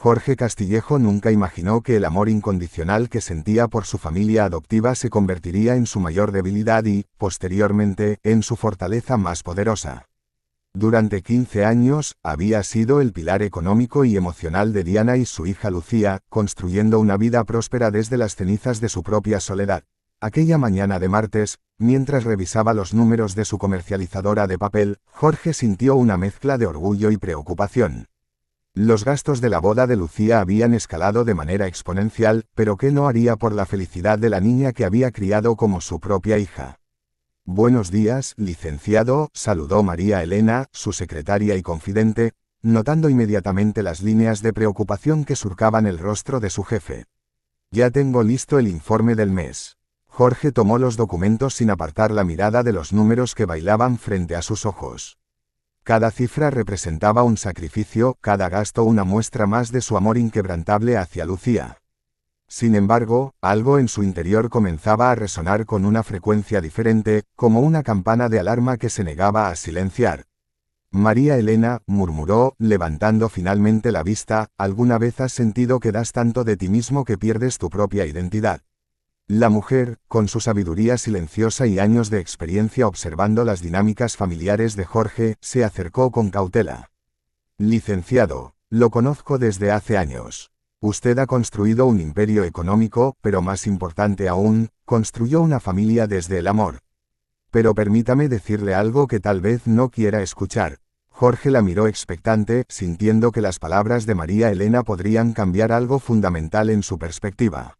Jorge Castillejo nunca imaginó que el amor incondicional que sentía por su familia adoptiva se convertiría en su mayor debilidad y, posteriormente, en su fortaleza más poderosa. Durante 15 años, había sido el pilar económico y emocional de Diana y su hija Lucía, construyendo una vida próspera desde las cenizas de su propia soledad. Aquella mañana de martes, mientras revisaba los números de su comercializadora de papel, Jorge sintió una mezcla de orgullo y preocupación. Los gastos de la boda de Lucía habían escalado de manera exponencial, pero ¿qué no haría por la felicidad de la niña que había criado como su propia hija? Buenos días, licenciado, saludó María Elena, su secretaria y confidente, notando inmediatamente las líneas de preocupación que surcaban el rostro de su jefe. Ya tengo listo el informe del mes. Jorge tomó los documentos sin apartar la mirada de los números que bailaban frente a sus ojos. Cada cifra representaba un sacrificio, cada gasto una muestra más de su amor inquebrantable hacia Lucía. Sin embargo, algo en su interior comenzaba a resonar con una frecuencia diferente, como una campana de alarma que se negaba a silenciar. María Elena, murmuró, levantando finalmente la vista, ¿alguna vez has sentido que das tanto de ti mismo que pierdes tu propia identidad? La mujer, con su sabiduría silenciosa y años de experiencia observando las dinámicas familiares de Jorge, se acercó con cautela. Licenciado, lo conozco desde hace años. Usted ha construido un imperio económico, pero más importante aún, construyó una familia desde el amor. Pero permítame decirle algo que tal vez no quiera escuchar. Jorge la miró expectante, sintiendo que las palabras de María Elena podrían cambiar algo fundamental en su perspectiva.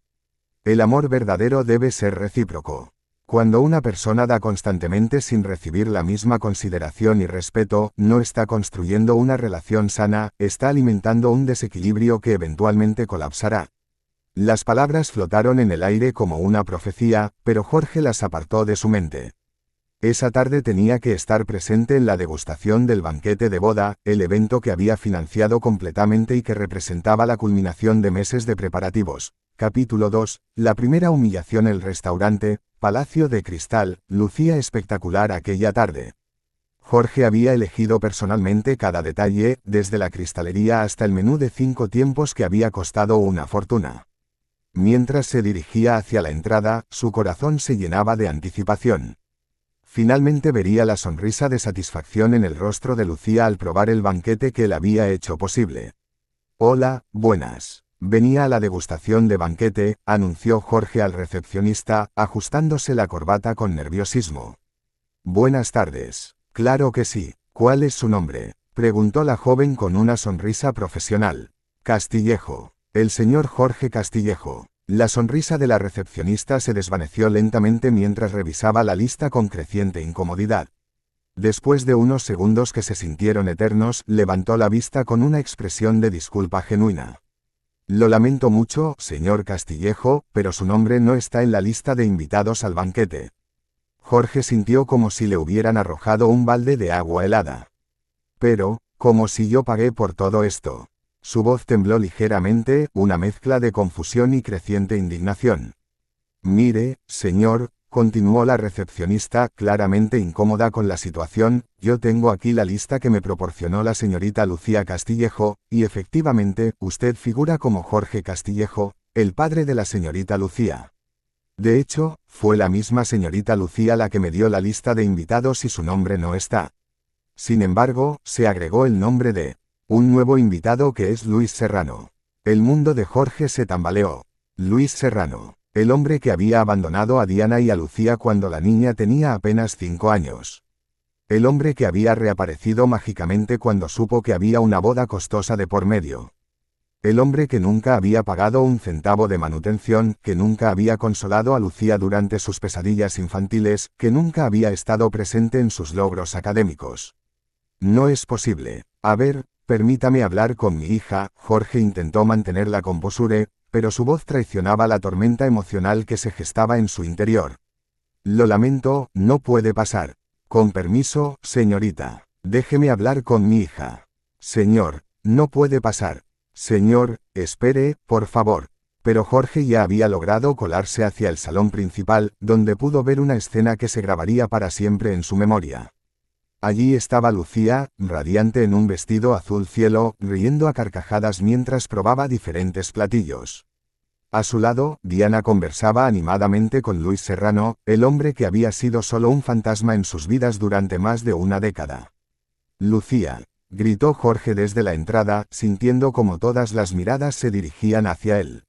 El amor verdadero debe ser recíproco. Cuando una persona da constantemente sin recibir la misma consideración y respeto, no está construyendo una relación sana, está alimentando un desequilibrio que eventualmente colapsará. Las palabras flotaron en el aire como una profecía, pero Jorge las apartó de su mente. Esa tarde tenía que estar presente en la degustación del banquete de boda, el evento que había financiado completamente y que representaba la culminación de meses de preparativos. Capítulo 2. La primera humillación. El restaurante, Palacio de Cristal, lucía espectacular aquella tarde. Jorge había elegido personalmente cada detalle, desde la cristalería hasta el menú de 5 tiempos que había costado una fortuna. Mientras se dirigía hacia la entrada, su corazón se llenaba de anticipación. Finalmente vería la sonrisa de satisfacción en el rostro de Lucía al probar el banquete que él había hecho posible. Hola, buenas. Venía a la degustación de banquete, anunció Jorge al recepcionista, ajustándose la corbata con nerviosismo. Buenas tardes. Claro que sí. ¿Cuál es su nombre?, preguntó la joven con una sonrisa profesional. Castillejo. El señor Jorge Castillejo. La sonrisa de la recepcionista se desvaneció lentamente mientras revisaba la lista con creciente incomodidad. Después de unos segundos que se sintieron eternos, levantó la vista con una expresión de disculpa genuina. Lo lamento mucho, señor Castillejo, pero su nombre no está en la lista de invitados al banquete. Jorge sintió como si le hubieran arrojado un balde de agua helada. Pero, ¿cómo si yo pagué por todo esto? Su voz tembló ligeramente, una mezcla de confusión y creciente indignación. Mire, señor, continuó la recepcionista, claramente incómoda con la situación, yo tengo aquí la lista que me proporcionó la señorita Lucía Castillejo, y efectivamente, usted figura como Jorge Castillejo, el padre de la señorita Lucía. De hecho, fue la misma señorita Lucía la que me dio la lista de invitados y su nombre no está. Sin embargo, se agregó el nombre de un nuevo invitado que es Luis Serrano. El mundo de Jorge se tambaleó. Luis Serrano. El hombre que había abandonado a Diana y a Lucía cuando la niña tenía apenas 5 años. El hombre que había reaparecido mágicamente cuando supo que había una boda costosa de por medio. El hombre que nunca había pagado un centavo de manutención, que nunca había consolado a Lucía durante sus pesadillas infantiles, que nunca había estado presente en sus logros académicos. No es posible. A ver, permítame hablar con mi hija. Jorge intentó mantener la composura, pero su voz traicionaba la tormenta emocional que se gestaba en su interior. Lo lamento, no puede pasar. Con permiso, señorita. Déjeme hablar con mi hija. Señor, no puede pasar. Señor, espere, por favor. Pero Jorge ya había logrado colarse hacia el salón principal, donde pudo ver una escena que se grabaría para siempre en su memoria. Allí estaba Lucía, radiante en un vestido azul cielo, riendo a carcajadas mientras probaba diferentes platillos. A su lado, Diana conversaba animadamente con Luis Serrano, el hombre que había sido solo un fantasma en sus vidas durante más de una década. «Lucía», gritó Jorge desde la entrada, sintiendo como todas las miradas se dirigían hacia él.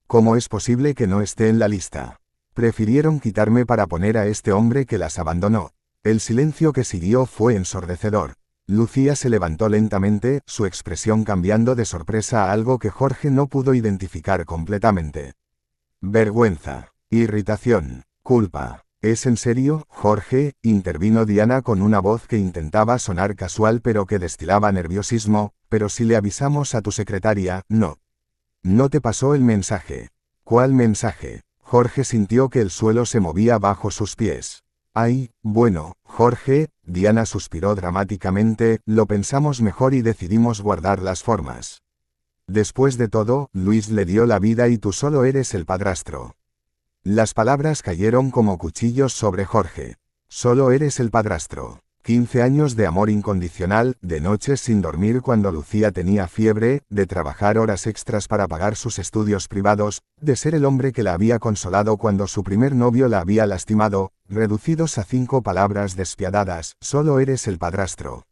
«¿Cómo es posible que no esté en la lista? Prefirieron quitarme para poner a este hombre que las abandonó». El silencio que siguió fue ensordecedor. Lucía se levantó lentamente, su expresión cambiando de sorpresa a algo que Jorge no pudo identificar completamente. Vergüenza, irritación, culpa. ¿Es en serio, Jorge?, intervino Diana con una voz que intentaba sonar casual pero que destilaba nerviosismo, pero si le avisamos a tu secretaria, no. No te pasó el mensaje. ¿Cuál mensaje? Jorge sintió que el suelo se movía bajo sus pies. Ay, bueno, Jorge, Diana suspiró dramáticamente, lo pensamos mejor y decidimos guardar las formas. Después de todo, Luis le dio la vida y tú solo eres el padrastro. Las palabras cayeron como cuchillos sobre Jorge. Solo eres el padrastro. 15 años de amor incondicional, de noches sin dormir cuando Lucía tenía fiebre, de trabajar horas extras para pagar sus estudios privados, de ser el hombre que la había consolado cuando su primer novio la había lastimado, reducidos a 5 palabras despiadadas, solo eres el padrastro.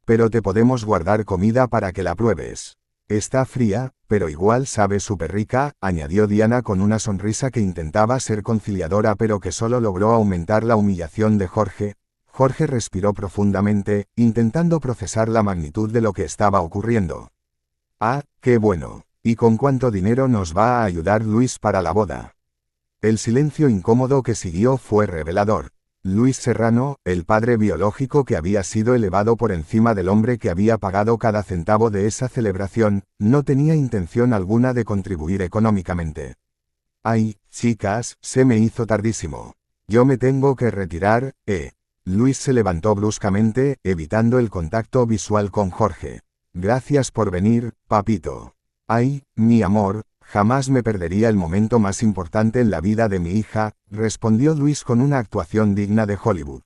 Pero te podemos guardar comida para que la pruebes. Está fría, pero igual sabe súper rica, añadió Diana con una sonrisa que intentaba ser conciliadora pero que solo logró aumentar la humillación de Jorge. Jorge respiró profundamente, intentando procesar la magnitud de lo que estaba ocurriendo. Ah, qué bueno. ¿Y con cuánto dinero nos va a ayudar Luis para la boda? El silencio incómodo que siguió fue revelador. Luis Serrano, el padre biológico que había sido elevado por encima del hombre que había pagado cada centavo de esa celebración, no tenía intención alguna de contribuir económicamente. Ay, chicas, se me hizo tardísimo. Yo me tengo que retirar, Luis se levantó bruscamente, evitando el contacto visual con Jorge. Gracias por venir, papito. Ay, mi amor, jamás me perdería el momento más importante en la vida de mi hija, respondió Luis con una actuación digna de Hollywood.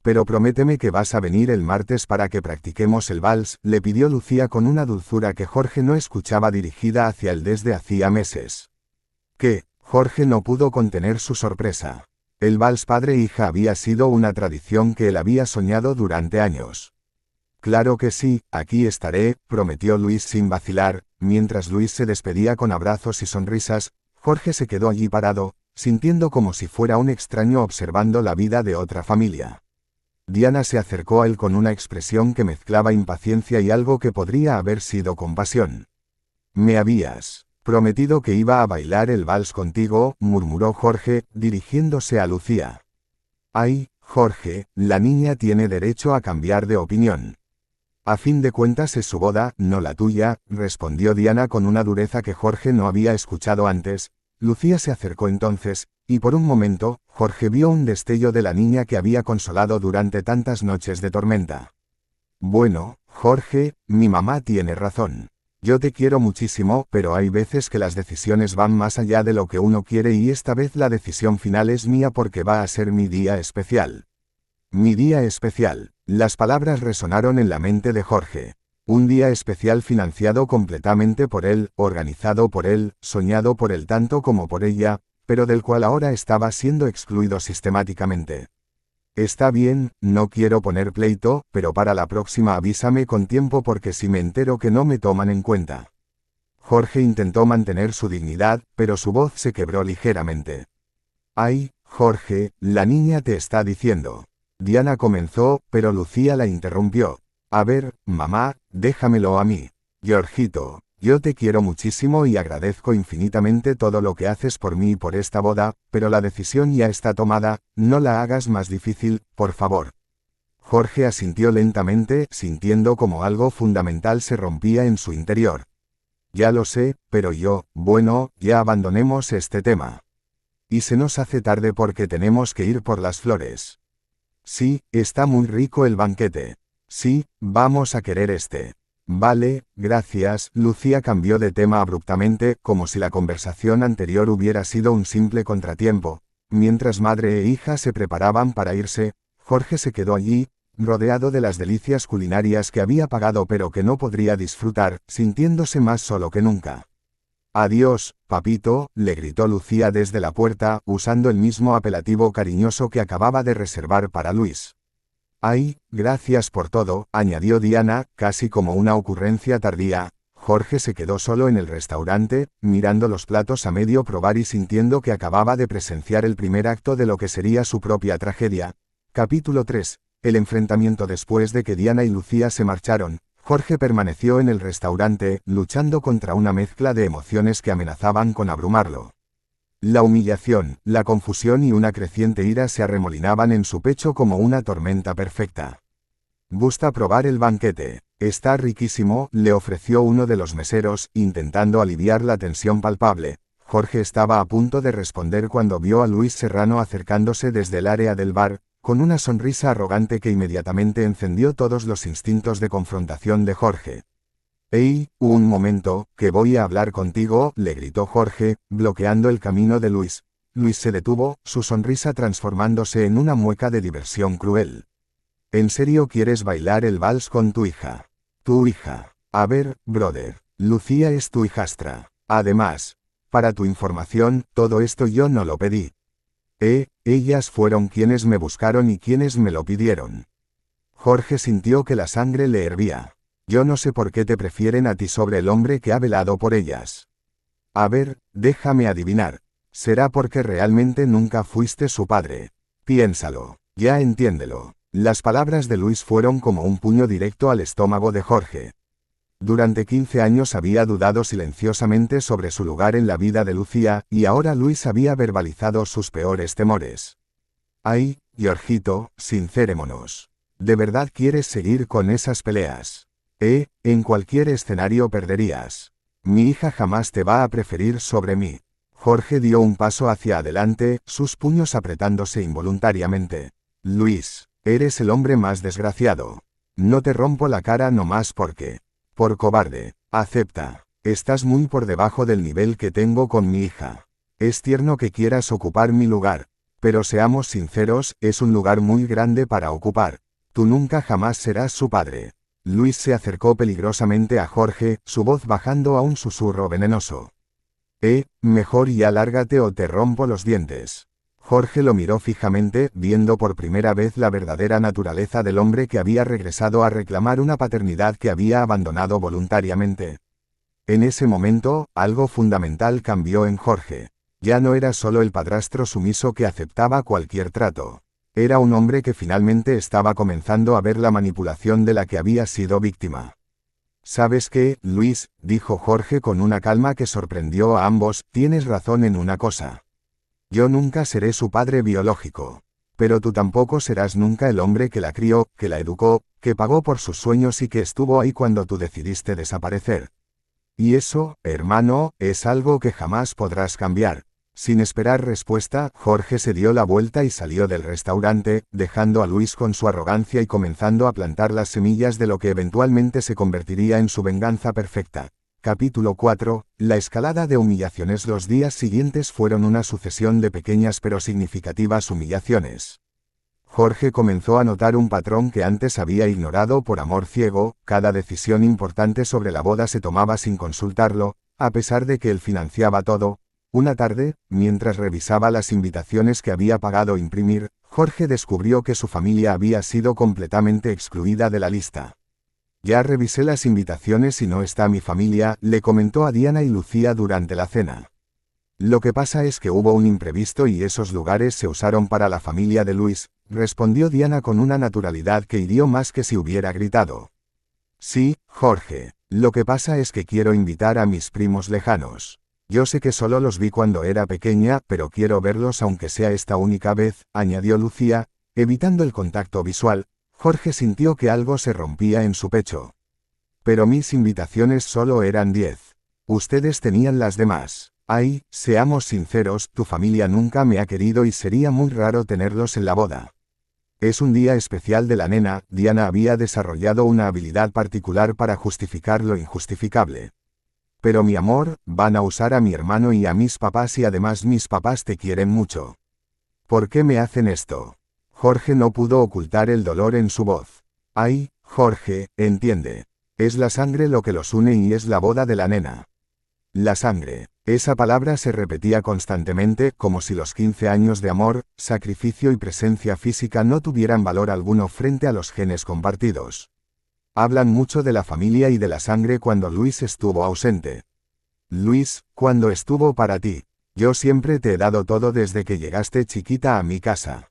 Pero prométeme que vas a venir el martes para que practiquemos el vals, le pidió Lucía con una dulzura que Jorge no escuchaba dirigida hacia él desde hacía meses. ¿Qué? Jorge no pudo contener su sorpresa. El vals padre-hija había sido una tradición que él había soñado durante años. Claro que sí, aquí estaré, prometió Luis sin vacilar. Mientras Luis se despedía con abrazos y sonrisas, Jorge se quedó allí parado, sintiendo como si fuera un extraño observando la vida de otra familia. Diana se acercó a él con una expresión que mezclaba impaciencia y algo que podría haber sido compasión. Me habías prometido que iba a bailar el vals contigo, murmuró Jorge, dirigiéndose a Lucía. Ay, Jorge, la niña tiene derecho a cambiar de opinión. A fin de cuentas es su boda, no la tuya, respondió Diana con una dureza que Jorge no había escuchado antes. Lucía se acercó entonces, y por un momento, Jorge vio un destello de la niña que había consolado durante tantas noches de tormenta. Bueno, Jorge, mi mamá tiene razón. Yo te quiero muchísimo, pero hay veces que las decisiones van más allá de lo que uno quiere y esta vez la decisión final es mía porque va a ser mi día especial. Mi día especial. Las palabras resonaron en la mente de Jorge. Un día especial financiado completamente por él, organizado por él, soñado por él tanto como por ella, pero del cual ahora estaba siendo excluido sistemáticamente. Está bien, no quiero poner pleito, pero para la próxima avísame con tiempo porque si me entero que no me toman en cuenta. Jorge intentó mantener su dignidad, pero su voz se quebró ligeramente. Ay, Jorge, la niña te está diciendo. Diana comenzó, pero Lucía la interrumpió. A ver, mamá, déjamelo a mí. Georgito, yo te quiero muchísimo y agradezco infinitamente todo lo que haces por mí y por esta boda, pero la decisión ya está tomada, no la hagas más difícil, por favor. Jorge asintió lentamente, sintiendo como algo fundamental se rompía en su interior. Ya lo sé, pero bueno, ya abandonemos este tema. Y se nos hace tarde porque tenemos que ir por las flores. Sí, está muy rico el banquete. Sí, vamos a querer este. Vale, gracias. Lucía cambió de tema abruptamente, como si la conversación anterior hubiera sido un simple contratiempo. Mientras madre e hija se preparaban para irse, Jorge se quedó allí, rodeado de las delicias culinarias que había pagado pero que no podría disfrutar, sintiéndose más solo que nunca. «Adiós, papito», le gritó Lucía desde la puerta, usando el mismo apelativo cariñoso que acababa de reservar para Luis. «Ay, gracias por todo», añadió Diana, casi como una ocurrencia tardía. Jorge se quedó solo en el restaurante, mirando los platos a medio probar y sintiendo que acababa de presenciar el primer acto de lo que sería su propia tragedia. Capítulo 3. El enfrentamiento. Después de que Diana y Lucía se marcharon, Jorge permaneció en el restaurante, luchando contra una mezcla de emociones que amenazaban con abrumarlo. La humillación, la confusión y una creciente ira se arremolinaban en su pecho como una tormenta perfecta. «¿Gusta probar el banquete? Está riquísimo», le ofreció uno de los meseros, intentando aliviar la tensión palpable. Jorge estaba a punto de responder cuando vio a Luis Serrano acercándose desde el área del bar, con una sonrisa arrogante que inmediatamente encendió todos los instintos de confrontación de Jorge. «Ey, un momento, que voy a hablar contigo», le gritó Jorge, bloqueando el camino de Luis. Luis se detuvo, su sonrisa transformándose en una mueca de diversión cruel. «¿En serio quieres bailar el vals con tu hija? Tu hija. A ver, brother, Lucía es tu hijastra. Además, para tu información, todo esto yo no lo pedí. Ellas fueron quienes me buscaron y quienes me lo pidieron». Jorge sintió que la sangre le hervía. «Yo no sé por qué te prefieren a ti sobre el hombre que ha velado por ellas. A ver, déjame adivinar. Será porque realmente nunca fuiste su padre. Piénsalo, ya entiéndelo». Las palabras de Luis fueron como un puño directo al estómago de Jorge. Durante 15 años había dudado silenciosamente sobre su lugar en la vida de Lucía, y ahora Luis había verbalizado sus peores temores. «Ay, Jorgito, sincerémonos. ¿De verdad quieres seguir con esas peleas? En cualquier escenario perderías. Mi hija jamás te va a preferir sobre mí». Jorge dio un paso hacia adelante, sus puños apretándose involuntariamente. «Luis, eres el hombre más desgraciado. No te rompo la cara nomás porque. Por cobarde. Acepta. Estás muy por debajo del nivel que tengo con mi hija. Es tierno que quieras ocupar mi lugar. Pero seamos sinceros, es un lugar muy grande para ocupar. Tú nunca jamás serás su padre». Luis se acercó peligrosamente a Jorge, su voz bajando a un susurro venenoso. Mejor ya lárgate o te rompo los dientes». Jorge lo miró fijamente, viendo por primera vez la verdadera naturaleza del hombre que había regresado a reclamar una paternidad que había abandonado voluntariamente. En ese momento, algo fundamental cambió en Jorge. Ya no era solo el padrastro sumiso que aceptaba cualquier trato. Era un hombre que finalmente estaba comenzando a ver la manipulación de la que había sido víctima. «¿Sabes qué, Luis?», dijo Jorge con una calma que sorprendió a ambos, «tienes razón en una cosa. Yo nunca seré su padre biológico. Pero tú tampoco serás nunca el hombre que la crió, que la educó, que pagó por sus sueños y que estuvo ahí cuando tú decidiste desaparecer. Y eso, hermano, es algo que jamás podrás cambiar». Sin esperar respuesta, Jorge se dio la vuelta y salió del restaurante, dejando a Luis con su arrogancia y comenzando a plantar las semillas de lo que eventualmente se convertiría en su venganza perfecta. Capítulo 4. La escalada de humillaciones. Los días siguientes fueron una sucesión de pequeñas pero significativas humillaciones. Jorge comenzó a notar un patrón que antes había ignorado por amor ciego. Cada decisión importante sobre la boda se tomaba sin consultarlo, a pesar de que él financiaba todo. Una tarde, mientras revisaba las invitaciones que había pagado imprimir, Jorge descubrió que su familia había sido completamente excluida de la lista. «Ya revisé las invitaciones y no está mi familia», le comentó a Diana y Lucía durante la cena. «Lo que pasa es que hubo un imprevisto y esos lugares se usaron para la familia de Luis», respondió Diana con una naturalidad que hirió más que si hubiera gritado. «Sí, Jorge, lo que pasa es que quiero invitar a mis primos lejanos. Yo sé que solo los vi cuando era pequeña, pero quiero verlos aunque sea esta única vez», añadió Lucía, evitando el contacto visual. Jorge sintió que algo se rompía en su pecho. «Pero mis invitaciones solo eran 10. Ustedes tenían las demás. Ay, seamos sinceros, tu familia nunca me ha querido y sería muy raro tenerlos en la boda. Es un día especial de la nena». Diana había desarrollado una habilidad particular para justificar lo injustificable. «Pero mi amor, van a usar a mi hermano y a mis papás y además mis papás te quieren mucho. ¿Por qué me hacen esto?». Jorge no pudo ocultar el dolor en su voz. Ay, Jorge, entiende. Es la sangre lo que los une y es la boda de la nena. La sangre. Esa palabra se repetía constantemente, como si los 15 años de amor, sacrificio y presencia física no tuvieran valor alguno frente a los genes compartidos. Hablan mucho de la familia y de la sangre cuando Luis estuvo ausente. Luis, cuando estuvo para ti. Yo siempre te he dado todo desde que llegaste chiquita a mi casa.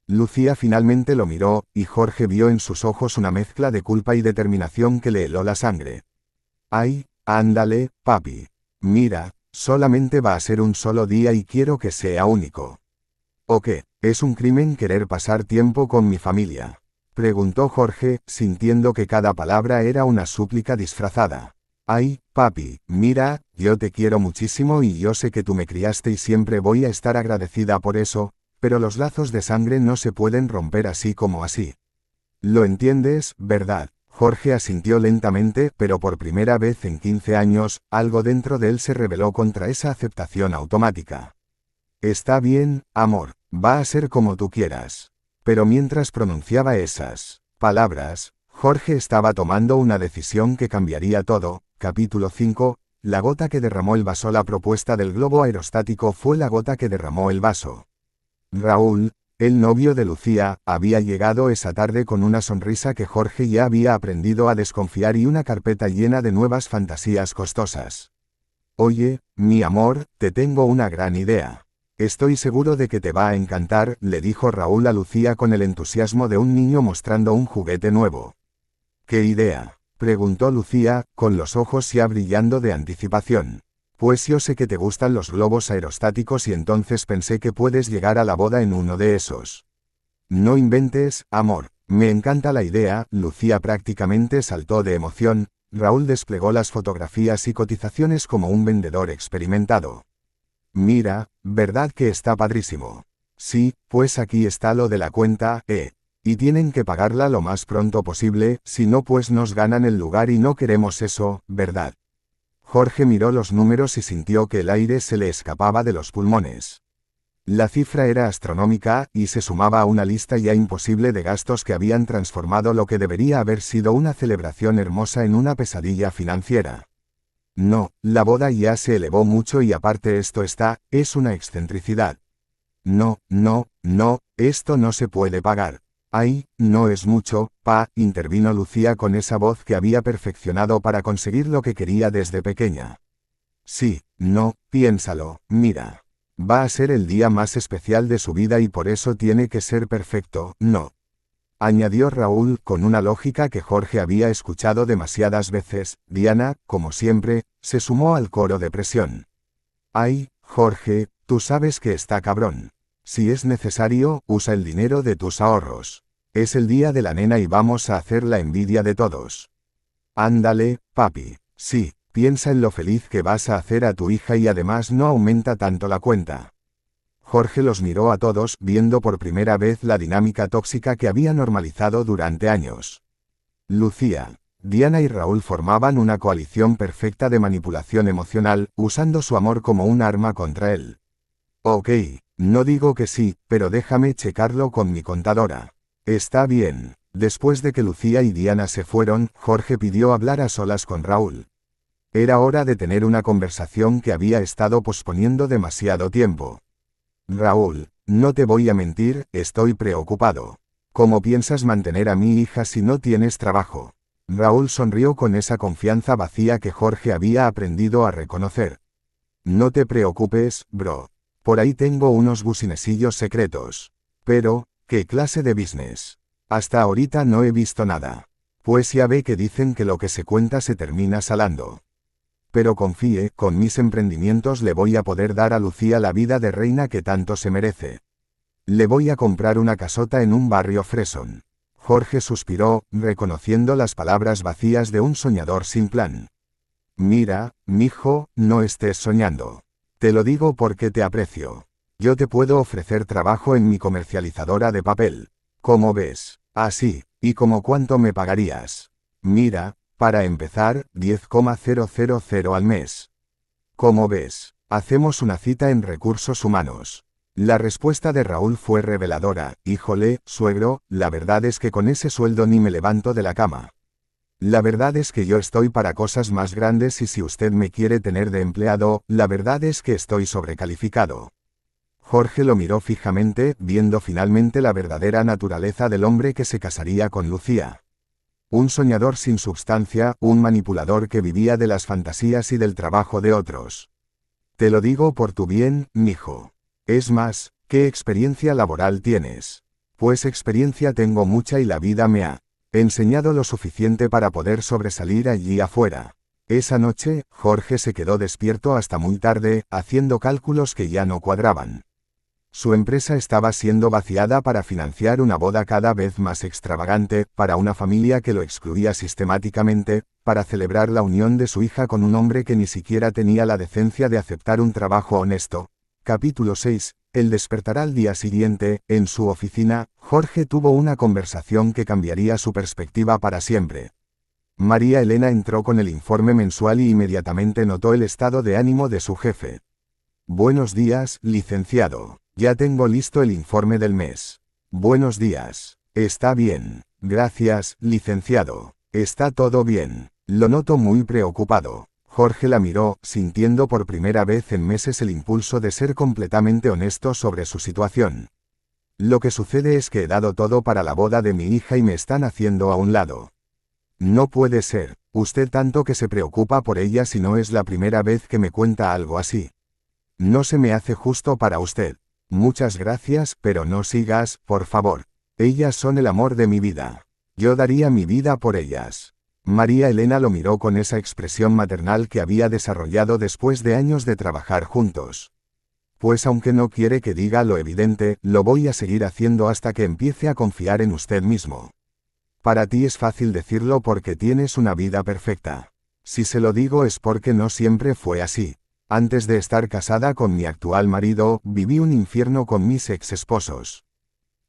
Lucía finalmente lo miró, y Jorge vio en sus ojos una mezcla de culpa y determinación que le heló la sangre. Ay, ándale, papi. Mira, solamente va a ser un solo día y quiero que sea único. ¿O qué? ¿Es un crimen querer pasar tiempo con mi familia?, preguntó Jorge, sintiendo que cada palabra era una súplica disfrazada. Ay, papi, mira, yo te quiero muchísimo y yo sé que tú me criaste y siempre voy a estar agradecida por eso, pero los lazos de sangre no se pueden romper así como así. ¿Lo entiendes, verdad? Jorge asintió lentamente, pero por primera vez en 15 años, algo dentro de él se rebeló contra esa aceptación automática. Está bien, amor, va a ser como tú quieras. Pero mientras pronunciaba esas palabras, Jorge estaba tomando una decisión que cambiaría todo. Capítulo 5. La gota que derramó el vaso. La propuesta del globo aerostático fue la gota que derramó el vaso. Raúl, el novio de Lucía, había llegado esa tarde con una sonrisa que Jorge ya había aprendido a desconfiar y una carpeta llena de nuevas fantasías costosas. Oye, mi amor, te tengo una gran idea. Estoy seguro de que te va a encantar, le dijo Raúl a Lucía con el entusiasmo de un niño mostrando un juguete nuevo. ¿Qué idea?, preguntó Lucía, con los ojos ya brillando de anticipación. Pues yo sé que te gustan los globos aerostáticos y entonces pensé que puedes llegar a la boda en uno de esos. No inventes, amor, me encanta la idea. Lucía prácticamente saltó de emoción. Raúl desplegó las fotografías y cotizaciones como un vendedor experimentado. Mira, ¿verdad que está padrísimo? Sí, pues aquí está lo de la cuenta, y tienen que pagarla lo más pronto posible, si no pues nos ganan el lugar y no queremos eso, ¿verdad? Jorge miró los números y sintió que el aire se le escapaba de los pulmones. La cifra era astronómica, y se sumaba a una lista ya imposible de gastos que habían transformado lo que debería haber sido una celebración hermosa en una pesadilla financiera. No, la boda ya se elevó mucho y aparte es una excentricidad. No, esto no se puede pagar. Ay, no es mucho, pa, intervino Lucía con esa voz que había perfeccionado para conseguir lo que quería desde pequeña. Sí, no, piénsalo, mira. Va a ser el día más especial de su vida y por eso tiene que ser perfecto, ¿no?, añadió Raúl con una lógica que Jorge había escuchado demasiadas veces. Diana, como siempre, se sumó al coro de presión. Ay, Jorge, tú sabes que está cabrón. Si es necesario, usa el dinero de tus ahorros. Es el día de la nena y vamos a hacer la envidia de todos. Ándale, papi, sí, piensa en lo feliz que vas a hacer a tu hija y además no aumenta tanto la cuenta. Jorge los miró a todos, viendo por primera vez la dinámica tóxica que había normalizado durante años. Lucía, Diana y Raúl formaban una coalición perfecta de manipulación emocional, usando su amor como un arma contra él. Ok, no digo que sí, pero déjame checarlo con mi contadora. Está bien. Después de que Lucía y Diana se fueron, Jorge pidió hablar a solas con Raúl. Era hora de tener una conversación que había estado posponiendo demasiado tiempo. Raúl, no te voy a mentir, estoy preocupado. ¿Cómo piensas mantener a mi hija si no tienes trabajo? Raúl sonrió con esa confianza vacía que Jorge había aprendido a reconocer. No te preocupes, bro. Por ahí tengo unos businessillos secretos. Pero, ¿qué clase de business? Hasta ahorita no he visto nada. Pues ya ve que dicen que lo que se cuenta se termina salando. Pero confíe, con mis emprendimientos le voy a poder dar a Lucía la vida de reina que tanto se merece. Le voy a comprar una casota en un barrio fresón. Jorge suspiró, reconociendo las palabras vacías de un soñador sin plan. Mira, mijo, no estés soñando. Te lo digo porque te aprecio. Yo te puedo ofrecer trabajo en mi comercializadora de papel. ¿Cómo ves? Así, ¿y como cuánto me pagarías? Mira, para empezar, 10,000 al mes. ¿Cómo ves? Hacemos una cita en recursos humanos. La respuesta de Raúl fue reveladora. Híjole, suegro, la verdad es que con ese sueldo ni me levanto de la cama. La verdad es que yo estoy para cosas más grandes y si usted me quiere tener de empleado, la verdad es que estoy sobrecalificado. Jorge lo miró fijamente, viendo finalmente la verdadera naturaleza del hombre que se casaría con Lucía. Un soñador sin substancia, un manipulador que vivía de las fantasías y del trabajo de otros. Te lo digo por tu bien, mijo. Es más, ¿qué experiencia laboral tienes? Pues experiencia tengo mucha y la vida me ha enseñado lo suficiente para poder sobresalir allí afuera. Esa noche, Jorge se quedó despierto hasta muy tarde, haciendo cálculos que ya no cuadraban. Su empresa estaba siendo vaciada para financiar una boda cada vez más extravagante, para una familia que lo excluía sistemáticamente, para celebrar la unión de su hija con un hombre que ni siquiera tenía la decencia de aceptar un trabajo honesto. Capítulo 6. El despertar al día siguiente, en su oficina, Jorge tuvo una conversación que cambiaría su perspectiva para siempre. María Elena entró con el informe mensual y inmediatamente notó el estado de ánimo de su jefe. Buenos días, licenciado. Ya tengo listo el informe del mes. Buenos días. Está bien. Gracias, licenciado. Está todo bien. Lo noto muy preocupado. Jorge la miró, sintiendo por primera vez en meses el impulso de ser completamente honesto sobre su situación. Lo que sucede es que he dado todo para la boda de mi hija y me están haciendo a un lado. No puede ser. Usted tanto que se preocupa por ella si no es la primera vez que me cuenta algo así. No se me hace justo para usted. Muchas gracias, pero no sigas, por favor. Ellas son el amor de mi vida. Yo daría mi vida por ellas. María Elena lo miró con esa expresión maternal que había desarrollado después de años de trabajar juntos. Pues aunque no quiere que diga lo evidente, lo voy a seguir haciendo hasta que empiece a confiar en usted mismo. Para ti es fácil decirlo porque tienes una vida perfecta. Si se lo digo es porque no siempre fue así. Antes de estar casada con mi actual marido, viví un infierno con mis ex esposos.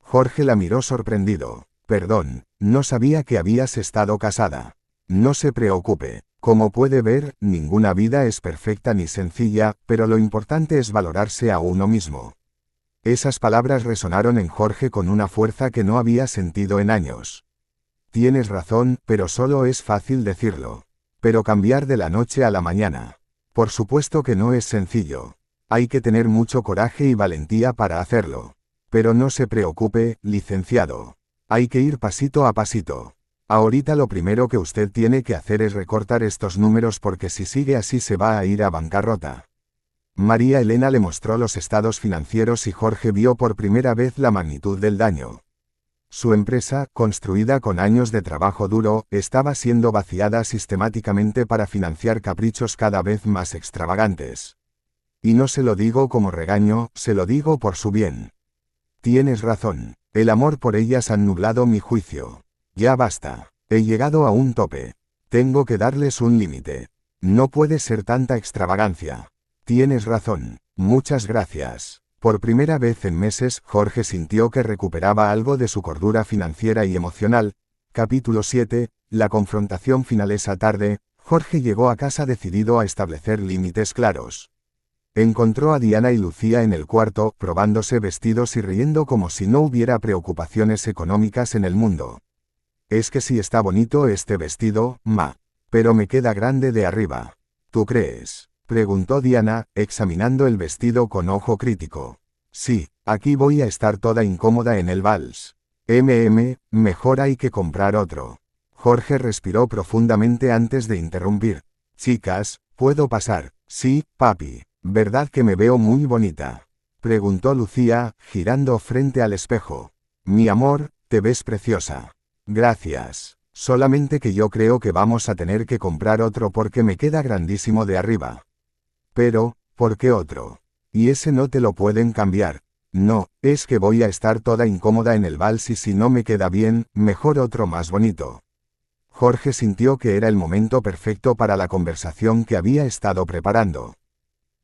Jorge la miró sorprendido. Perdón, no sabía que habías estado casada. No se preocupe. Como puede ver, ninguna vida es perfecta ni sencilla, pero lo importante es valorarse a uno mismo. Esas palabras resonaron en Jorge con una fuerza que no había sentido en años. Tienes razón, pero solo es fácil decirlo. Pero cambiar de la noche a la mañana. Por supuesto que no es sencillo. Hay que tener mucho coraje y valentía para hacerlo. Pero no se preocupe, licenciado. Hay que ir pasito a pasito. Ahorita lo primero que usted tiene que hacer es recortar estos números porque si sigue así se va a ir a bancarrota. María Elena le mostró los estados financieros y Jorge vio por primera vez la magnitud del daño. Su empresa, construida con años de trabajo duro, estaba siendo vaciada sistemáticamente para financiar caprichos cada vez más extravagantes. Y no se lo digo como regaño, se lo digo por su bien. Tienes razón. El amor por ellas ha nublado mi juicio. Ya basta. He llegado a un tope. Tengo que darles un límite. No puede ser tanta extravagancia. Tienes razón. Muchas gracias. Por primera vez en meses, Jorge sintió que recuperaba algo de su cordura financiera y emocional. Capítulo 7. La confrontación final. Esa tarde, Jorge llegó a casa decidido a establecer límites claros. Encontró a Diana y Lucía en el cuarto, probándose vestidos y riendo como si no hubiera preocupaciones económicas en el mundo. Es que sí está bonito este vestido, ma. Pero me queda grande de arriba. ¿Tú crees? Preguntó Diana, examinando el vestido con ojo crítico. Sí, aquí voy a estar toda incómoda en el vals. Mejor hay que comprar otro. Jorge respiró profundamente antes de interrumpir. Chicas, ¿puedo pasar? Sí, papi. ¿Verdad que me veo muy bonita? Preguntó Lucía, girando frente al espejo. Mi amor, te ves preciosa. Gracias. Solamente que yo creo que vamos a tener que comprar otro porque me queda grandísimo de arriba. Pero, ¿por qué otro? Y ese no te lo pueden cambiar. No, es que voy a estar toda incómoda en el vals y si no me queda bien, mejor otro más bonito. Jorge sintió que era el momento perfecto para la conversación que había estado preparando.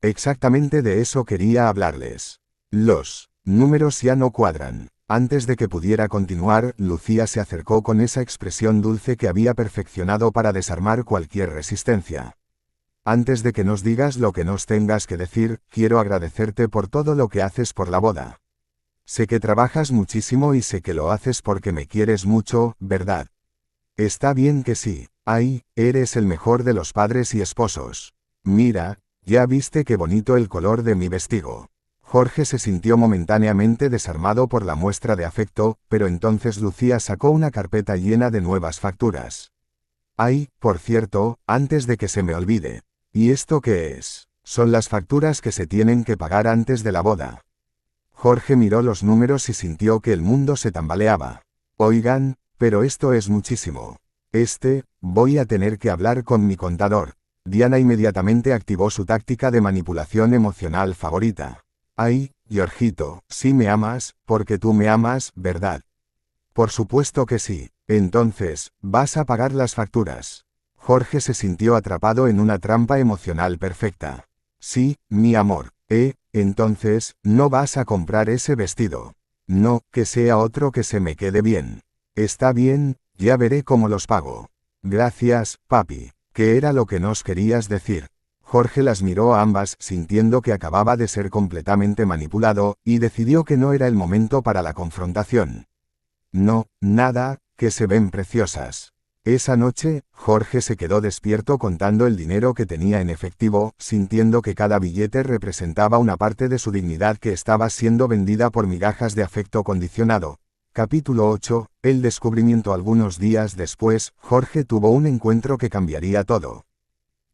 Exactamente de eso quería hablarles. Los números ya no cuadran. Antes de que pudiera continuar, Lucía se acercó con esa expresión dulce que había perfeccionado para desarmar cualquier resistencia. Antes de que nos digas lo que nos tengas que decir, quiero agradecerte por todo lo que haces por la boda. Sé que trabajas muchísimo y sé que lo haces porque me quieres mucho, ¿verdad? Está bien que sí. Ay, eres el mejor de los padres y esposos. Mira, ya viste qué bonito el color de mi vestido. Jorge se sintió momentáneamente desarmado por la muestra de afecto, pero entonces Lucía sacó una carpeta llena de nuevas facturas. Ay, por cierto, antes de que se me olvide. ¿Y esto qué es? Son las facturas que se tienen que pagar antes de la boda. Jorge miró los números y sintió que el mundo se tambaleaba. Oigan, pero esto es muchísimo. Voy a tener que hablar con mi contador. Diana inmediatamente activó su táctica de manipulación emocional favorita. Ay, Georgito, sí me amas, porque tú me amas, ¿verdad? Por supuesto que sí. Entonces, vas a pagar las facturas. Jorge se sintió atrapado en una trampa emocional perfecta. Sí, mi amor. Entonces, no vas a comprar ese vestido. No, que sea otro que se me quede bien. Está bien, ya veré cómo los pago. Gracias, papi. ¿Qué era lo que nos querías decir? Jorge las miró a ambas, sintiendo que acababa de ser completamente manipulado, y decidió que no era el momento para la confrontación. No, nada, que se ven preciosas. Esa noche, Jorge se quedó despierto contando el dinero que tenía en efectivo, sintiendo que cada billete representaba una parte de su dignidad que estaba siendo vendida por migajas de afecto condicionado. Capítulo 8. El descubrimiento. Algunos días después, Jorge tuvo un encuentro que cambiaría todo.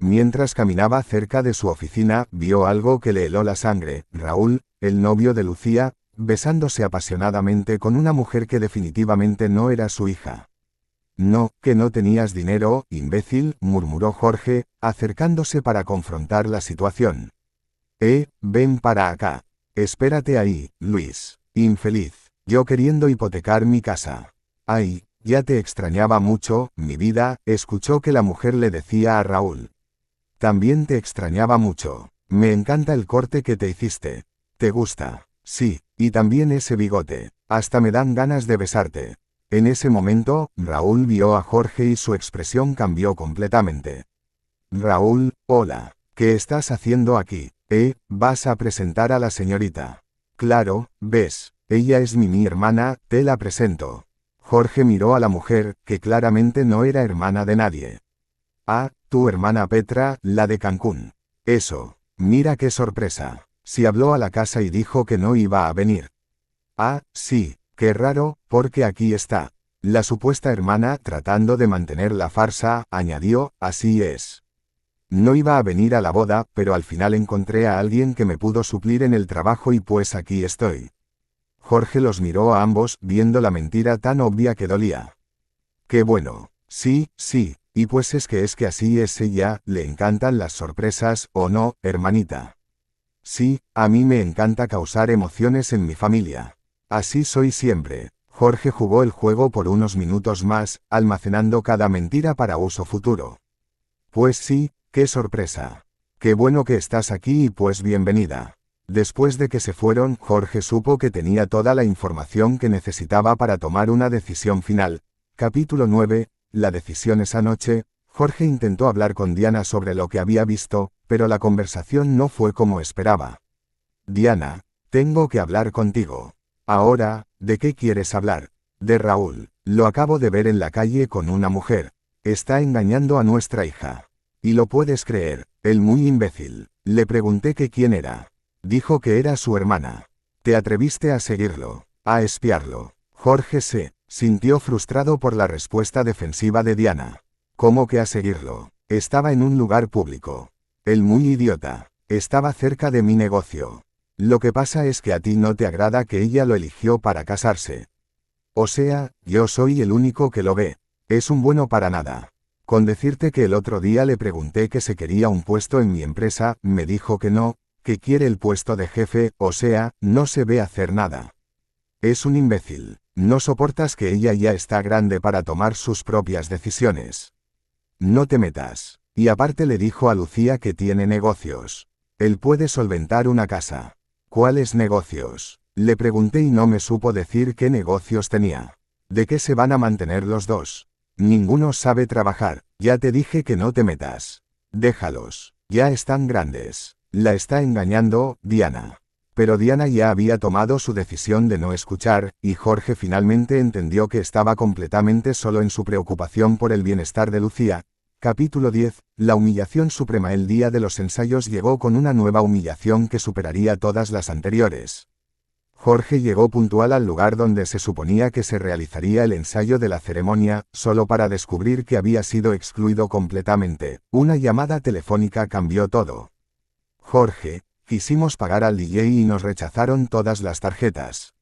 Mientras caminaba cerca de su oficina, vio algo que le heló la sangre. Raúl, el novio de Lucía, besándose apasionadamente con una mujer que definitivamente no era su hija. No, que no tenías dinero, imbécil, murmuró Jorge, acercándose para confrontar la situación. Ven para acá. Espérate ahí, Luis. Infeliz. Yo queriendo hipotecar mi casa. Ay, ya te extrañaba mucho, mi vida, escuchó que la mujer le decía a Raúl. También te extrañaba mucho. Me encanta el corte que te hiciste. ¿Te gusta? Sí, y también ese bigote. Hasta me dan ganas de besarte. En ese momento, Raúl vio a Jorge y su expresión cambió completamente. Raúl, hola. ¿Qué estás haciendo aquí? ¿Vas a presentar a la señorita? Claro, ves. Ella es mi hermana, te la presento. Jorge miró a la mujer, que claramente no era hermana de nadie. Ah, tu hermana Petra, la de Cancún. Eso. Mira qué sorpresa. Si habló a la casa y dijo que no iba a venir. Ah, sí. Qué raro, porque aquí está. La supuesta hermana, tratando de mantener la farsa, añadió, así es. No iba a venir a la boda, pero al final encontré a alguien que me pudo suplir en el trabajo y pues aquí estoy. Jorge los miró a ambos, viendo la mentira tan obvia que dolía. Qué bueno. Sí, y pues es que así es ella, le encantan las sorpresas, ¿o no, hermanita? Sí, a mí me encanta causar emociones en mi familia. Así soy siempre. Jorge jugó el juego por unos minutos más, almacenando cada mentira para uso futuro. Pues sí, qué sorpresa. Qué bueno que estás aquí y pues bienvenida. Después de que se fueron, Jorge supo que tenía toda la información que necesitaba para tomar una decisión final. Capítulo 9. La decisión. Esa noche, Jorge intentó hablar con Diana sobre lo que había visto, pero la conversación no fue como esperaba. Diana, tengo que hablar contigo. Ahora, ¿de qué quieres hablar? De Raúl. Lo acabo de ver en la calle con una mujer. Está engañando a nuestra hija. Y lo puedes creer, el muy imbécil. Le pregunté que quién era. Dijo que era su hermana. ¿Te atreviste a seguirlo? A espiarlo? Jorge se sintió frustrado por la respuesta defensiva de Diana. ¿Cómo que a seguirlo? Estaba en un lugar público. El muy idiota. Estaba cerca de mi negocio. Lo que pasa es que a ti no te agrada que ella lo eligió para casarse. O sea, yo soy el único que lo ve. Es un bueno para nada. Con decirte que el otro día le pregunté que se quería un puesto en mi empresa, me dijo que no, que quiere el puesto de jefe, o sea, no se ve hacer nada. Es un imbécil. No soportas que ella ya está grande para tomar sus propias decisiones. No te metas. Y aparte le dijo a Lucía que tiene negocios. Él puede solventar una casa. ¿Cuáles negocios? Le pregunté y no me supo decir qué negocios tenía. ¿De qué se van a mantener los dos? Ninguno sabe trabajar. Ya te dije que no te metas. Déjalos. Ya están grandes. La está engañando, Diana. Pero Diana ya había tomado su decisión de no escuchar, y Jorge finalmente entendió que estaba completamente solo en su preocupación por el bienestar de Lucía. Capítulo 10. La humillación suprema. El día de los ensayos llegó con una nueva humillación que superaría todas las anteriores. Jorge llegó puntual al lugar donde se suponía que se realizaría el ensayo de la ceremonia, solo para descubrir que había sido excluido completamente. Una llamada telefónica cambió todo. Jorge, quisimos pagar al DJ y nos rechazaron todas las tarjetas.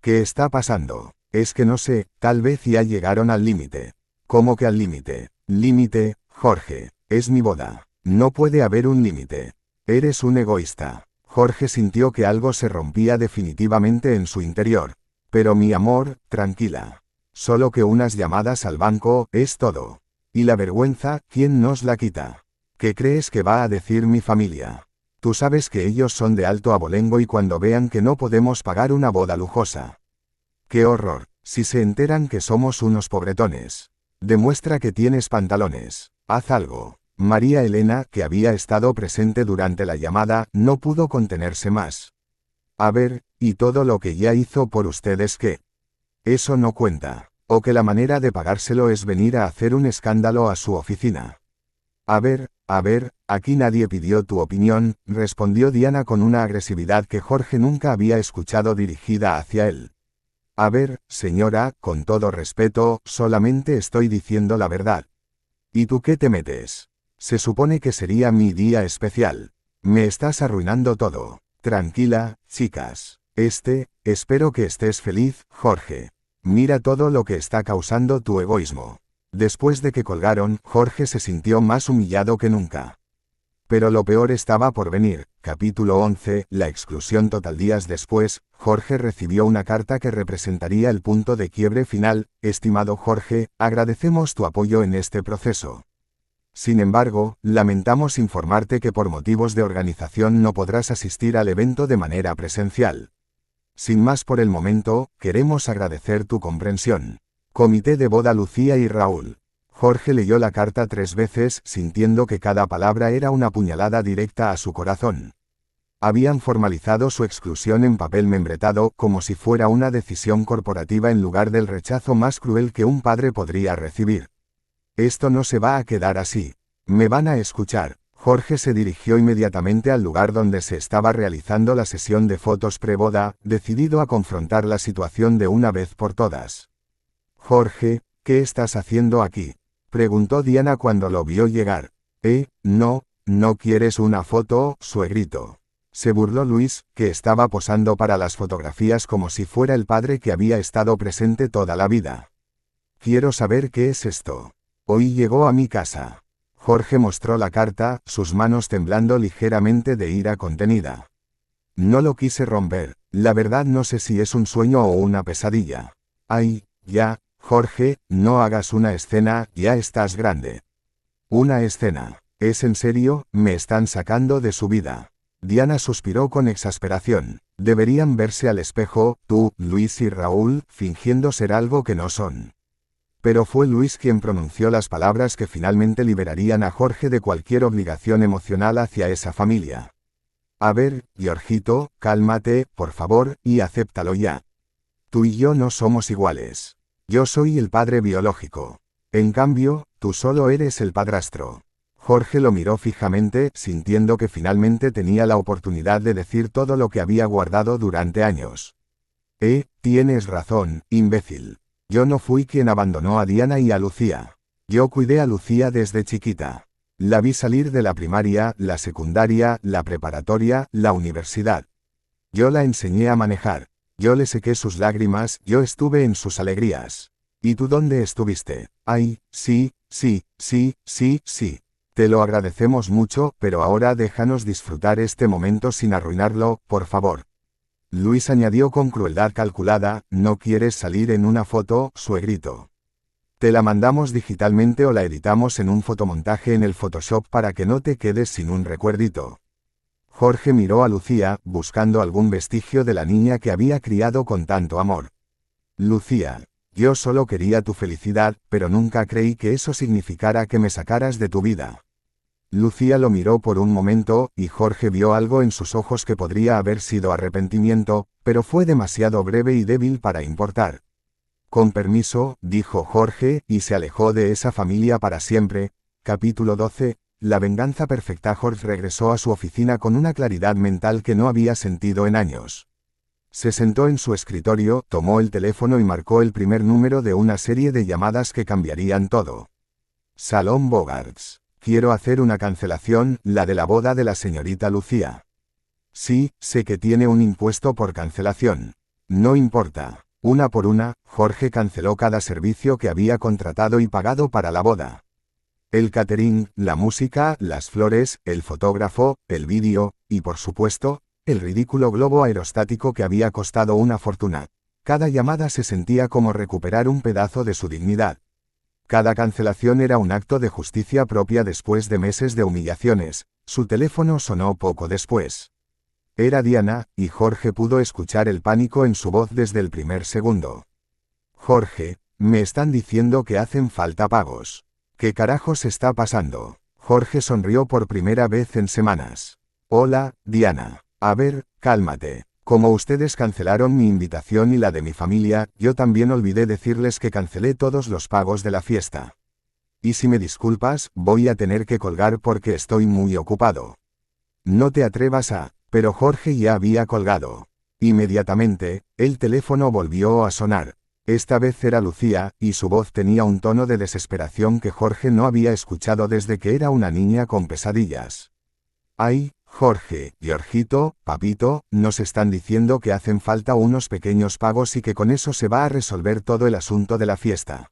¿Qué está pasando? Es que no sé, tal vez ya llegaron al límite. ¿Cómo que al límite? Límite, Jorge, es mi boda. No puede haber un límite. Eres un egoísta. Jorge sintió que algo se rompía definitivamente en su interior. Pero mi amor, tranquila. Solo que unas llamadas al banco, es todo. Y la vergüenza, ¿quién nos la quita? ¿Qué crees que va a decir mi familia? Tú sabes que ellos son de alto abolengo y cuando vean que no podemos pagar una boda lujosa. ¡Qué horror! Si se enteran que somos unos pobretones. Demuestra que tienes pantalones. Haz algo. María Elena, que había estado presente durante la llamada, no pudo contenerse más. A ver, ¿y todo lo que ya hizo por ustedes qué? Eso no cuenta. O que la manera de pagárselo es venir a hacer un escándalo a su oficina. A ver, aquí nadie pidió tu opinión, respondió Diana con una agresividad que Jorge nunca había escuchado dirigida hacia él. A ver, señora, con todo respeto, solamente estoy diciendo la verdad. ¿Y tú qué te metes? Se supone que sería mi día especial. Me estás arruinando todo. Tranquila, chicas. Espero que estés feliz, Jorge. Mira todo lo que está causando tu egoísmo. Después de que colgaron, Jorge se sintió más humillado que nunca. Pero lo peor estaba por venir. Capítulo 11. La exclusión total. Días después, Jorge recibió una carta que representaría el punto de quiebre final. Estimado Jorge, agradecemos tu apoyo en este proceso. Sin embargo, lamentamos informarte que por motivos de organización no podrás asistir al evento de manera presencial. Sin más por el momento, queremos agradecer tu comprensión. Comité de boda Lucía y Raúl. Jorge leyó la carta 3 veces, sintiendo que cada palabra era una puñalada directa a su corazón. Habían formalizado su exclusión en papel membretado, como si fuera una decisión corporativa en lugar del rechazo más cruel que un padre podría recibir. Esto no se va a quedar así. Me van a escuchar. Jorge se dirigió inmediatamente al lugar donde se estaba realizando la sesión de fotos preboda, decidido a confrontar la situación de una vez por todas. Jorge, ¿qué estás haciendo aquí? Preguntó Diana cuando lo vio llegar. ¿No quieres una foto, suegrito? Se burló Luis, que estaba posando para las fotografías como si fuera el padre que había estado presente toda la vida. Quiero saber qué es esto. Hoy llegó a mi casa. Jorge mostró la carta, sus manos temblando ligeramente de ira contenida. No lo quise romper, la verdad no sé si es un sueño o una pesadilla. Ay, ya, Jorge, no hagas una escena, ya estás grande. Una escena. ¿Es en serio? Me están sacando de su vida. Diana suspiró con exasperación. Deberían verse al espejo, tú, Luis y Raúl, fingiendo ser algo que no son. Pero fue Luis quien pronunció las palabras que finalmente liberarían a Jorge de cualquier obligación emocional hacia esa familia. A ver, Georgito, cálmate, por favor, y acéptalo ya. Tú y yo no somos iguales. Yo soy el padre biológico. En cambio, tú solo eres el padrastro. Jorge lo miró fijamente, sintiendo que finalmente tenía la oportunidad de decir todo lo que había guardado durante años. Tienes razón, imbécil. Yo no fui quien abandonó a Diana y a Lucía. Yo cuidé a Lucía desde chiquita. La vi salir de la primaria, la secundaria, la preparatoria, la universidad. Yo la enseñé a manejar. Yo le sequé sus lágrimas, yo estuve en sus alegrías. ¿Y tú dónde estuviste? Ay, sí. Te lo agradecemos mucho, pero ahora déjanos disfrutar este momento sin arruinarlo, por favor. Luis añadió con crueldad calculada, ¿no quieres salir en una foto, suegrito? Te la mandamos digitalmente o la editamos en un fotomontaje en el Photoshop para que no te quedes sin un recuerdito. Jorge miró a Lucía, buscando algún vestigio de la niña que había criado con tanto amor. Lucía, yo solo quería tu felicidad, pero nunca creí que eso significara que me sacaras de tu vida. Lucía lo miró por un momento, y Jorge vio algo en sus ojos que podría haber sido arrepentimiento, pero fue demasiado breve y débil para importar. Con permiso, dijo Jorge, y se alejó de esa familia para siempre. Capítulo 12. La venganza perfecta. Jorge regresó a su oficina con una claridad mental que no había sentido en años. Se sentó en su escritorio, tomó el teléfono y marcó el primer número de una serie de llamadas que cambiarían todo. Salón Bogarts. Quiero hacer una cancelación, la de la boda de la señorita Lucía. Sí, sé que tiene un impuesto por cancelación. No importa. Una por una, Jorge canceló cada servicio que había contratado y pagado para la boda. El catering, la música, las flores, el fotógrafo, el vídeo, y por supuesto, el ridículo globo aerostático que había costado una fortuna. Cada llamada se sentía como recuperar un pedazo de su dignidad. Cada cancelación era un acto de justicia propia después de meses de humillaciones. Su teléfono sonó poco después. Era Diana, y Jorge pudo escuchar el pánico en su voz desde el primer segundo. Jorge, me están diciendo que hacen falta pagos. ¿Qué carajos está pasando? Jorge sonrió por primera vez en semanas. Hola, Diana. A ver, cálmate. Como ustedes cancelaron mi invitación y la de mi familia, yo también olvidé decirles que cancelé todos los pagos de la fiesta. Y si me disculpas, voy a tener que colgar porque estoy muy ocupado. No te atrevas a... Pero Jorge ya había colgado. Inmediatamente, el teléfono volvió a sonar. Esta vez era Lucía, y su voz tenía un tono de desesperación que Jorge no había escuchado desde que era una niña con pesadillas. Ay, Jorge, Georgito, papito, nos están diciendo que hacen falta unos pequeños pagos y que con eso se va a resolver todo el asunto de la fiesta.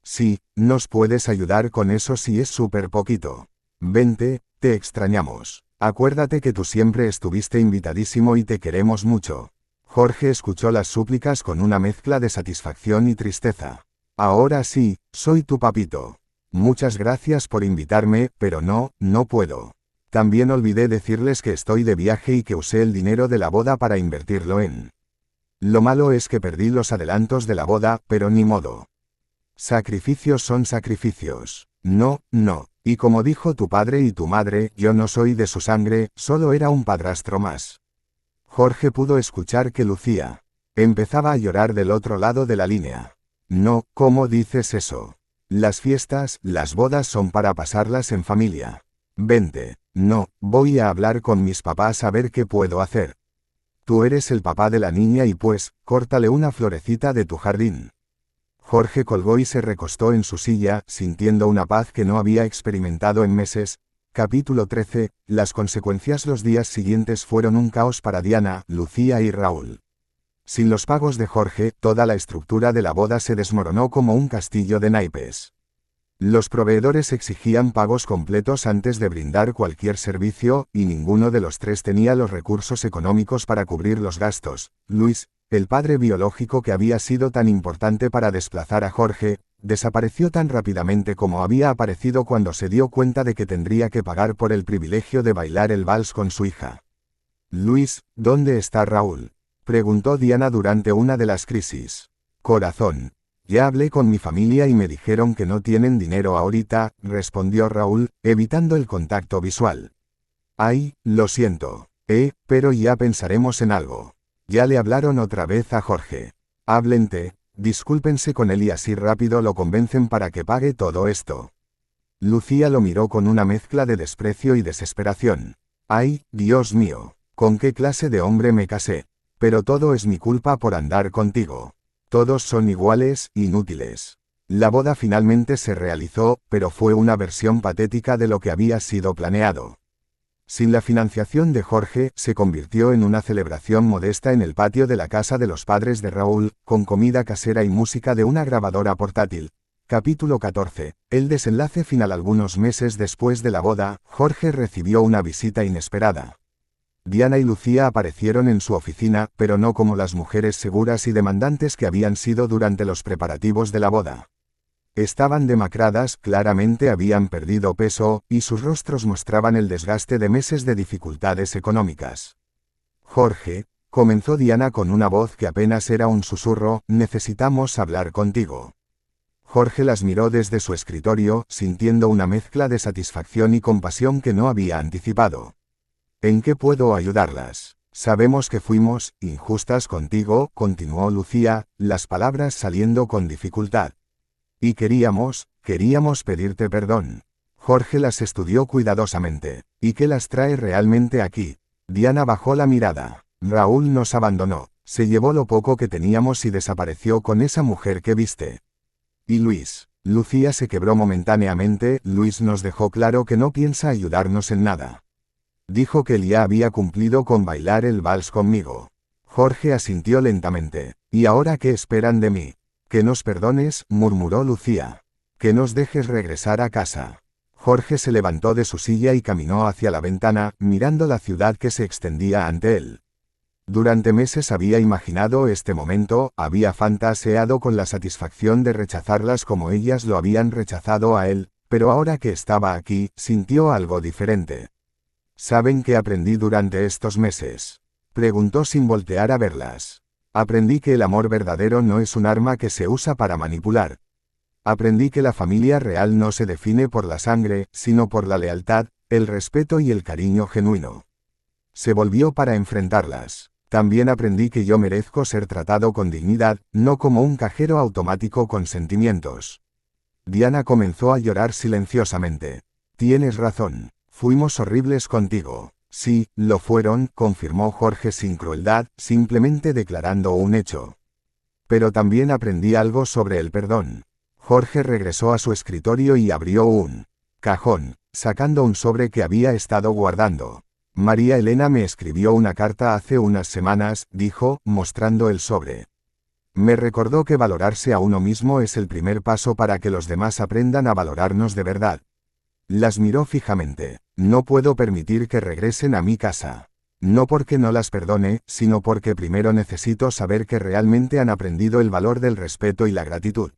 Sí, nos puedes ayudar con eso si es súper poquito. Vente, te extrañamos. Acuérdate que tú siempre estuviste invitadísimo y te queremos mucho. Jorge escuchó las súplicas con una mezcla de satisfacción y tristeza. Ahora sí, soy tu papito. Muchas gracias por invitarme, pero no puedo. También olvidé decirles que estoy de viaje y que usé el dinero de la boda para invertirlo en... Lo malo es que perdí los adelantos de la boda, pero ni modo. Sacrificios son sacrificios. No. Y como dijo tu padre y tu madre, yo no soy de su sangre, solo era un padrastro más. Jorge pudo escuchar que Lucía empezaba a llorar del otro lado de la línea. No, ¿cómo dices eso? Las fiestas, las bodas son para pasarlas en familia. Vente. No, voy a hablar con mis papás a ver qué puedo hacer. Tú eres el papá de la niña y pues, córtale una florecita de tu jardín. Jorge colgó y se recostó en su silla, sintiendo una paz que no había experimentado en meses. Capítulo 13. Las consecuencias. Los días siguientes fueron un caos para Diana, Lucía y Raúl. Sin los pagos de Jorge, toda la estructura de la boda se desmoronó como un castillo de naipes. Los proveedores exigían pagos completos antes de brindar cualquier servicio, y ninguno de los tres tenía los recursos económicos para cubrir los gastos. Luis, el padre biológico que había sido tan importante para desplazar a Jorge, desapareció tan rápidamente como había aparecido cuando se dio cuenta de que tendría que pagar por el privilegio de bailar el vals con su hija. Luis, ¿dónde está Raúl?, preguntó Diana durante una de las crisis. Corazón. Ya hablé con mi familia y me dijeron que no tienen dinero ahorita, respondió Raúl, evitando el contacto visual. Ay, lo siento. Pero ya pensaremos en algo. Ya le hablaron otra vez a Jorge. Háblense, discúlpense con él y así rápido lo convencen para que pague todo esto. Lucía lo miró con una mezcla de desprecio y desesperación. Ay, Dios mío, ¿con qué clase de hombre me casé? Pero todo es mi culpa por andar contigo. Todos son iguales, inútiles. La boda finalmente se realizó, pero fue una versión patética de lo que había sido planeado. Sin la financiación de Jorge, se convirtió en una celebración modesta en el patio de la casa de los padres de Raúl, con comida casera y música de una grabadora portátil. Capítulo 14. El desenlace final. Algunos meses después de la boda, Jorge recibió una visita inesperada. Diana y Lucía aparecieron en su oficina, pero no como las mujeres seguras y demandantes que habían sido durante los preparativos de la boda. Estaban demacradas, claramente habían perdido peso, y sus rostros mostraban el desgaste de meses de dificultades económicas. Jorge, comenzó Diana con una voz que apenas era un susurro, necesitamos hablar contigo. Jorge las miró desde su escritorio, sintiendo una mezcla de satisfacción y compasión que no había anticipado. ¿En qué puedo ayudarlas? Sabemos que fuimos injustas contigo, continuó Lucía, las palabras saliendo con dificultad. Y queríamos pedirte perdón. Jorge las estudió cuidadosamente. ¿Y qué las trae realmente aquí? Diana bajó la mirada. Raúl nos abandonó. Se llevó lo poco que teníamos y desapareció con esa mujer que viste. ¿Y Luis? Lucía se quebró momentáneamente. Luis nos dejó claro que no piensa ayudarnos en nada. Dijo que él ya había cumplido con bailar el vals conmigo. Jorge asintió lentamente. ¿Y ahora qué esperan de mí? Que nos perdones, murmuró Lucía. Que nos dejes regresar a casa. Jorge se levantó de su silla y caminó hacia la ventana, mirando la ciudad que se extendía ante él. Durante meses había imaginado este momento, había fantaseado con la satisfacción de rechazarlas como ellas lo habían rechazado a él, pero ahora que estaba aquí, sintió algo diferente. ¿Saben qué aprendí durante estos meses? Preguntó sin voltear a verlas. Aprendí que el amor verdadero no es un arma que se usa para manipular. Aprendí que la familia real no se define por la sangre, sino por la lealtad, el respeto y el cariño genuino. Se volvió para enfrentarlas. También aprendí que yo merezco ser tratado con dignidad, no como un cajero automático con sentimientos. Diana comenzó a llorar silenciosamente. Tienes razón. Fuimos horribles contigo. Sí, lo fueron, confirmó Jorge sin crueldad, simplemente declarando un hecho. Pero también aprendí algo sobre el perdón. Jorge regresó a su escritorio y abrió un cajón, sacando un sobre que había estado guardando. María Elena me escribió una carta hace unas semanas, dijo, mostrando el sobre. Me recordó que valorarse a uno mismo es el primer paso para que los demás aprendan a valorarnos de verdad. Las miró fijamente. No puedo permitir que regresen a mi casa. No porque no las perdone, sino porque primero necesito saber que realmente han aprendido el valor del respeto y la gratitud.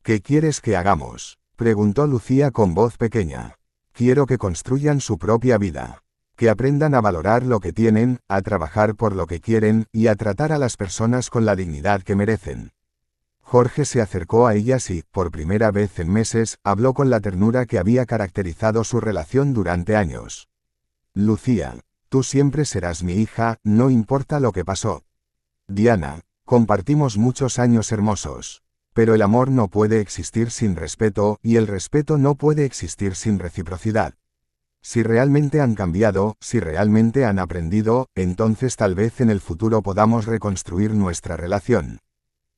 ¿Qué quieres que hagamos? Preguntó Lucía con voz pequeña. Quiero que construyan su propia vida. Que aprendan a valorar lo que tienen, a trabajar por lo que quieren, y a tratar a las personas con la dignidad que merecen. Jorge se acercó a ellas y, por primera vez en meses, habló con la ternura que había caracterizado su relación durante años. Lucía, tú siempre serás mi hija, no importa lo que pasó. Diana, compartimos muchos años hermosos. Pero el amor no puede existir sin respeto, y el respeto no puede existir sin reciprocidad. Si realmente han cambiado, si realmente han aprendido, entonces tal vez en el futuro podamos reconstruir nuestra relación.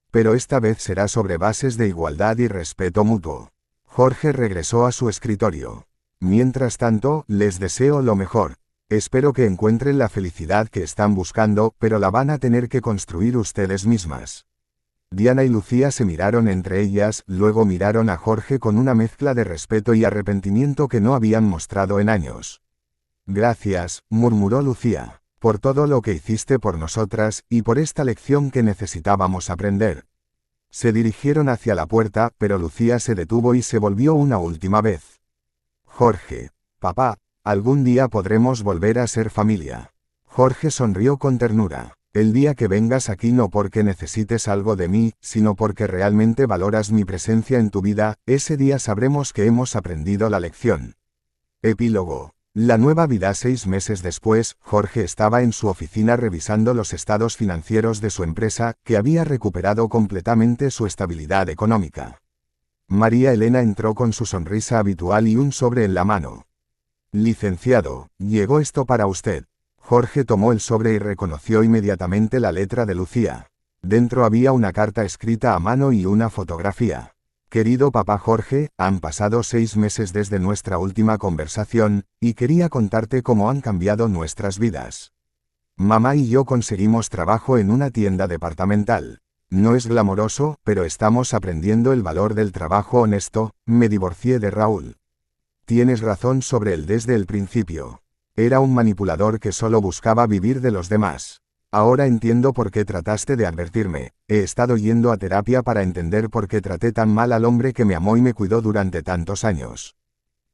Pero esta vez será sobre bases de igualdad y respeto mutuo. Jorge regresó a su escritorio. Mientras tanto, les deseo lo mejor. Espero que encuentren la felicidad que están buscando, pero la van a tener que construir ustedes mismas. Diana y Lucía se miraron entre ellas, luego miraron a Jorge con una mezcla de respeto y arrepentimiento que no habían mostrado en años. Gracias, murmuró Lucía, por todo lo que hiciste por nosotras, y por esta lección que necesitábamos aprender. Se dirigieron hacia la puerta, pero Lucía se detuvo y se volvió una última vez. Jorge, papá, algún día podremos volver a ser familia. Jorge sonrió con ternura. El día que vengas aquí no porque necesites algo de mí, sino porque realmente valoras mi presencia en tu vida, ese día sabremos que hemos aprendido la lección. Epílogo. La nueva vida. 6 meses después, Jorge estaba en su oficina revisando los estados financieros de su empresa, que había recuperado completamente su estabilidad económica. María Elena entró con su sonrisa habitual y un sobre en la mano. Licenciado, llegó esto para usted. Jorge tomó el sobre y reconoció inmediatamente la letra de Lucía. Dentro había una carta escrita a mano y una fotografía. Querido papá Jorge, han pasado 6 meses desde nuestra última conversación, y quería contarte cómo han cambiado nuestras vidas. Mamá y yo conseguimos trabajo en una tienda departamental. No es glamoroso, pero estamos aprendiendo el valor del trabajo honesto. Me divorcié de Raúl. Tienes razón sobre él desde el principio. Era un manipulador que solo buscaba vivir de los demás. Ahora entiendo por qué trataste de advertirme. He estado yendo a terapia para entender por qué traté tan mal al hombre que me amó y me cuidó durante tantos años.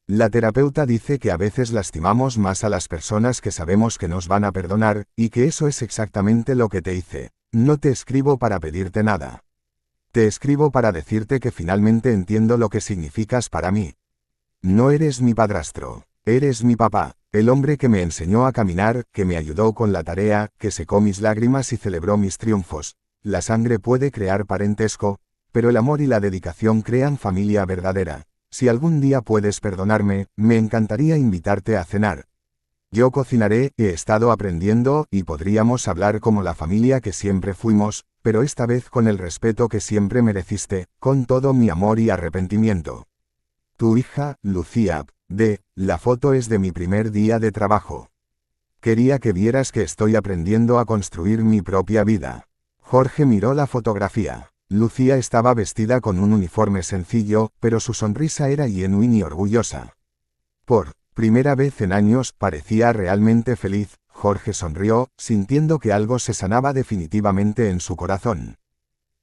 La terapeuta dice que a veces lastimamos más a las personas que sabemos que nos van a perdonar, y que eso es exactamente lo que te hice. No te escribo para pedirte nada. Te escribo para decirte que finalmente entiendo lo que significas para mí. No eres mi padrastro, eres mi papá, el hombre que me enseñó a caminar, que me ayudó con la tarea, que secó mis lágrimas y celebró mis triunfos. La sangre puede crear parentesco, pero el amor y la dedicación crean familia verdadera. Si algún día puedes perdonarme, me encantaría invitarte a cenar. Yo cocinaré, he estado aprendiendo, y podríamos hablar como la familia que siempre fuimos, pero esta vez con el respeto que siempre mereciste, con todo mi amor y arrepentimiento. Tu hija, Lucía, la foto es de mi primer día de trabajo. Quería que vieras que estoy aprendiendo a construir mi propia vida. Jorge miró la fotografía. Lucía estaba vestida con un uniforme sencillo, pero su sonrisa era genuina y orgullosa. Por primera vez en años, parecía realmente feliz. Jorge sonrió, sintiendo que algo se sanaba definitivamente en su corazón.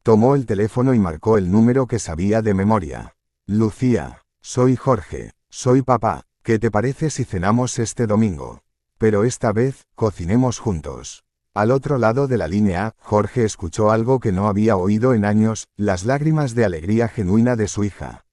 Tomó el teléfono y marcó el número que sabía de memoria. Lucía, soy Jorge, soy papá. ¿Qué te parece si cenamos este domingo? Pero esta vez, cocinemos juntos. Al otro lado de la línea, Jorge escuchó algo que no había oído en años, las lágrimas de alegría genuina de su hija.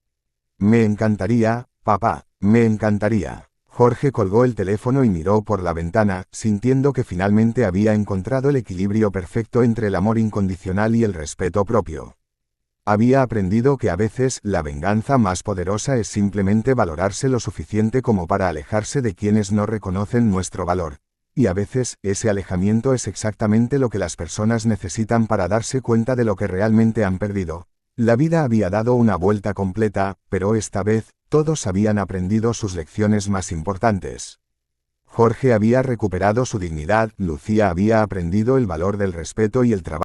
Me encantaría, papá, me encantaría. Jorge colgó el teléfono y miró por la ventana, sintiendo que finalmente había encontrado el equilibrio perfecto entre el amor incondicional y el respeto propio. Había aprendido que a veces la venganza más poderosa es simplemente valorarse lo suficiente como para alejarse de quienes no reconocen nuestro valor. Y a veces, ese alejamiento es exactamente lo que las personas necesitan para darse cuenta de lo que realmente han perdido. La vida había dado una vuelta completa, pero esta vez, todos habían aprendido sus lecciones más importantes. Jorge había recuperado su dignidad, Lucía había aprendido el valor del respeto y el trabajo.